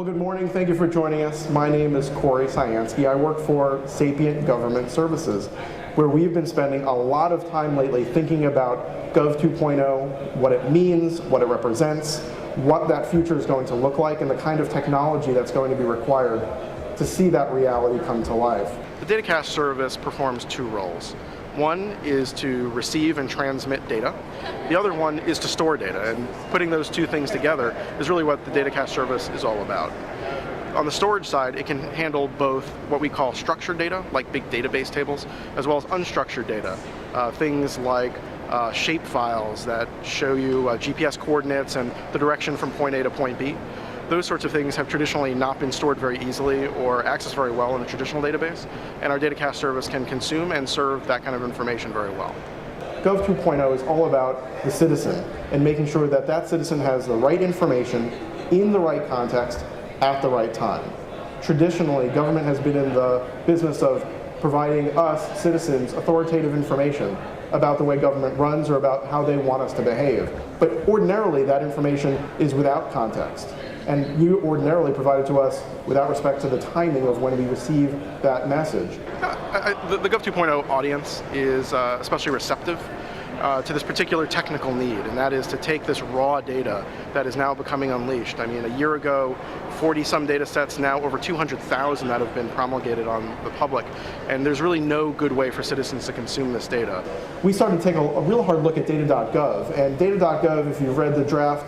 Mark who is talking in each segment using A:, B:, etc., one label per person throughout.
A: Well, good morning. Thank you for joining us. My name is Cory Siansky. I work for Sapient Government Services, where we've been spending a lot of time lately thinking about Gov 2.0, what it means, what it represents, what that future is going to look like, and the kind of technology that's going to be required to see that reality come to life.
B: The data cache service performs two roles. One is to receive and transmit data. The other one is to store data, and putting those two things together is really what the data cache service is all about. On the storage side, it can handle both what we call structured data, like big database tables, as well as unstructured data, things like shape files that show you GPS coordinates and the direction from point A to point B. Those sorts of things have traditionally not been stored very easily or accessed very well in a traditional database, and our data cache service can consume and serve that kind of information very well.
A: Gov 2.0 is all about the citizen and making sure that that citizen has the right information in the right context at the right time. Traditionally, government has been in the business of providing us, citizens, authoritative information about the way government runs or about how they want us to behave. But ordinarily, that information is without context. And you ordinarily provide it to us without respect to the timing of when we receive that message.
B: The Gov 2.0 audience is especially receptive to this particular technical need, and that is to take this raw data that is now becoming unleashed. I mean, a year ago, 40-some data sets, now over 200,000 that have been promulgated on the public, and there's really no good way for citizens to consume this data.
A: We started to take a real hard look at data.gov, and data.gov, if you've read the draft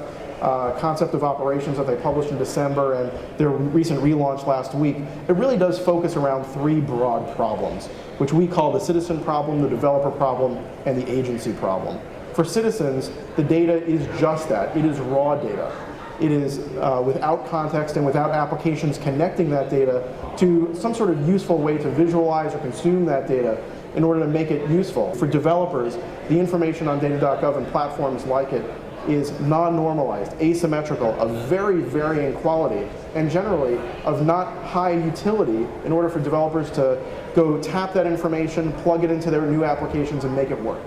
A: concept of operations that they published in December and their recent relaunch last week, it really does focus around three broad problems, which we call the citizen problem, the developer problem, and the agency problem. For citizens, the data is just that. It is raw data. It is without context and without applications connecting that data to some sort of useful way to visualize or consume that data in order to make it useful. For developers, the information on data.gov and platforms like it is non-normalized, asymmetrical, of very varying quality, and generally of not high utility in order for developers to go tap that information, plug it into their new applications, and make it work.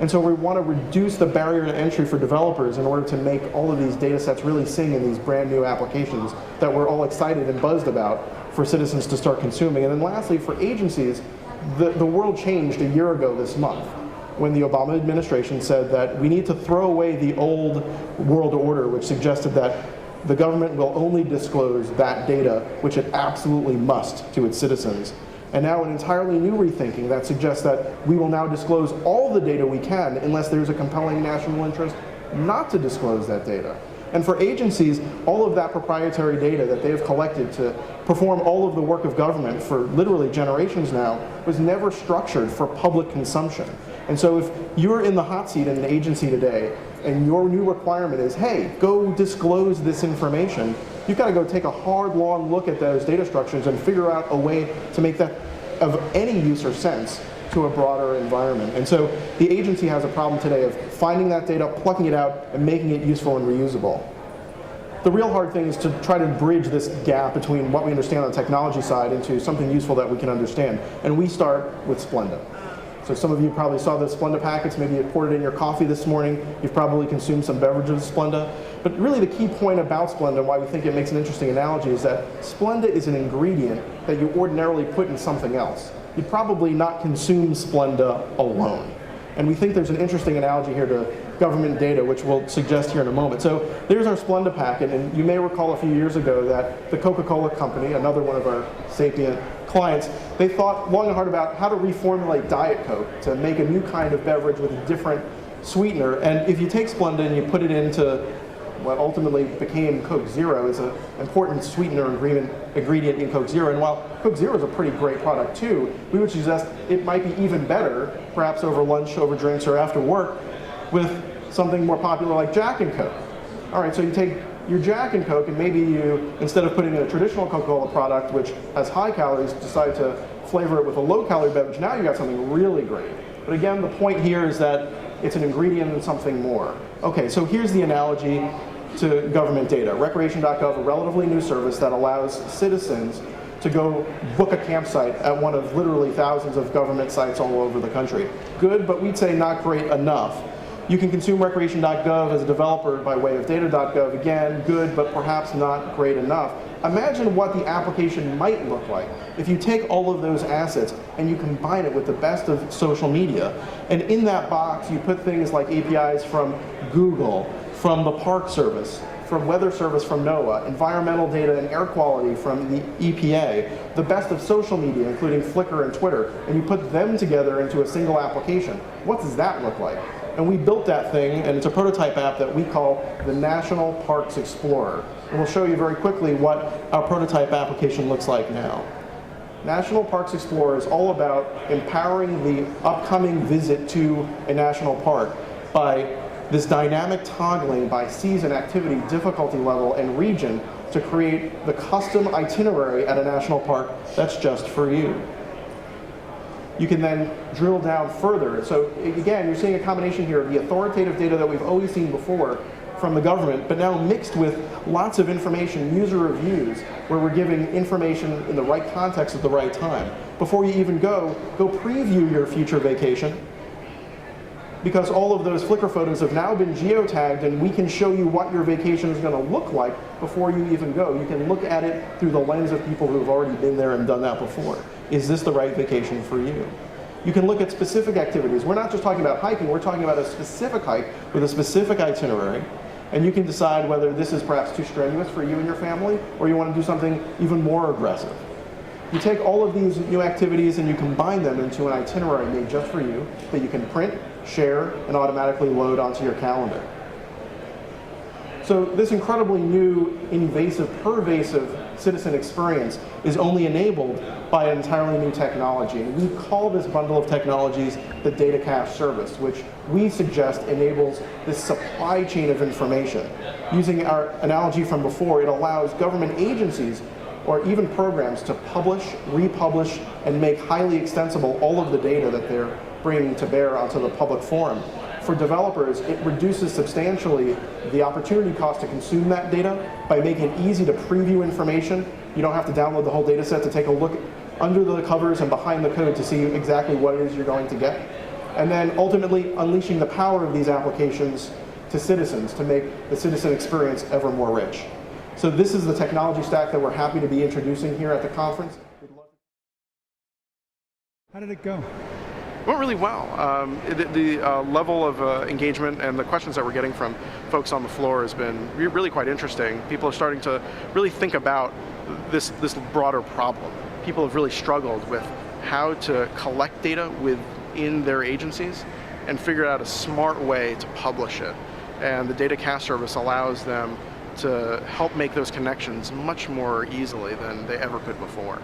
A: And so we want to reduce the barrier to entry for developers in order to make all of these data sets really sing in these brand new applications that we're all excited and buzzed about for citizens to start consuming. And then lastly, for agencies, the world changed a year ago this month, when the Obama administration said that we need to throw away the old world order, which suggested that the government will only disclose that data which it absolutely must to its citizens. And now an entirely new rethinking that suggests that we will now disclose all the data we can unless there's a compelling national interest not to disclose that data. And for agencies, all of that proprietary data that they have collected to perform all of the work of government for literally generations now was never structured for public consumption. And so if you're in the hot seat in an agency today and your new requirement is, hey, go disclose this information, you've got to go take a hard, long look at those data structures and figure out a way to make that of any use or sense to a broader environment. And so the agency has a problem today of finding that data, plucking it out, and making it useful and reusable. The real hard thing is to try to bridge this gap between what we understand on the technology side into something useful that we can understand. And we start with Splenda. So some of you probably saw the Splenda packets, maybe you poured it in your coffee this morning, you've probably consumed some beverages of Splenda. But really the key point about Splenda, and why we think it makes an interesting analogy, is that Splenda is an ingredient that you ordinarily put in something else. You'd probably not consume Splenda alone. And we think there's an interesting analogy here to government data, which we'll suggest here in a moment. So there's our Splenda packet, and you may recall a few years ago that the Coca-Cola company, another one of our Sapient clients, they thought long and hard about how to reformulate Diet Coke to make a new kind of beverage with a different sweetener. And if you take Splenda and you put it into what ultimately became Coke Zero, is an important sweetener ingredient in Coke Zero. And while Coke Zero is a pretty great product too, we would suggest it might be even better, perhaps over lunch, over drinks, or after work, with something more popular like Jack and Coke. All right, so you take your Jack and Coke, and maybe you, instead of putting in a traditional Coca-Cola product, which has high calories, decide to flavor it with a low-calorie beverage. Now you got something really great. But again, the point here is that it's an ingredient in something more. Okay, so here's the analogy to government data. Recreation.gov, a relatively new service that allows citizens to go book a campsite at one of literally thousands of government sites all over the country. Good, but we'd say not great enough. You can consume recreation.gov as a developer by way of data.gov. Again, good, but perhaps not great enough. Imagine what the application might look like if you take all of those assets and you combine it with the best of social media. And in that box, you put things like APIs from Google, from the Park Service, from Weather Service from NOAA, environmental data and air quality from the EPA, the best of social media, including Flickr and Twitter, and you put them together into a single application. What does that look like? And we built that thing, and it's a prototype app that we call the National Parks Explorer. And we'll show you very quickly what our prototype application looks like now. National Parks Explorer is all about empowering the upcoming visit to a national park by this dynamic toggling by season, activity, difficulty level, and region to create the custom itinerary at a national park that's just for you. You can then drill down further. So again, you're seeing a combination here of the authoritative data that we've always seen before from the government, but now mixed with lots of information, user reviews, where we're giving information in the right context at the right time. Before you even go preview your future vacation, because all of those Flickr photos have now been geotagged, and we can show you what your vacation is going to look like before you even go. You can look at it through the lens of people who have already been there and done that before. Is this the right vacation for you? You can look at specific activities. We're not just talking about hiking, we're talking about a specific hike with a specific itinerary, and you can decide whether this is perhaps too strenuous for you and your family, or you want to do something even more aggressive. You take all of these new activities and you combine them into an itinerary made just for you that you can print, share, and automatically load onto your calendar. So this incredibly new, invasive, pervasive citizen experience is only enabled by an entirely new technology. And we call this bundle of technologies the data cache service, which we suggest enables this supply chain of information. Using our analogy from before, it allows government agencies or even programs to publish, republish, and make highly extensible all of the data that they're bringing to bear onto the public forum. For developers, it reduces substantially the opportunity cost to consume that data by making it easy to preview information. You don't have to download the whole data set to take a look under the covers and behind the code to see exactly what it is you're going to get. And then ultimately unleashing the power of these applications to citizens to make the citizen experience ever more rich. So this is the technology stack that we're happy to be introducing here at the conference.
C: How did it go?
B: It went really well. The level of engagement and the questions that we're getting from folks on the floor has been really quite interesting. People are starting to really think about this broader problem. People have really struggled with how to collect data within their agencies and figure out a smart way to publish it. And the data cache service allows them to help make those connections much more easily than they ever could before.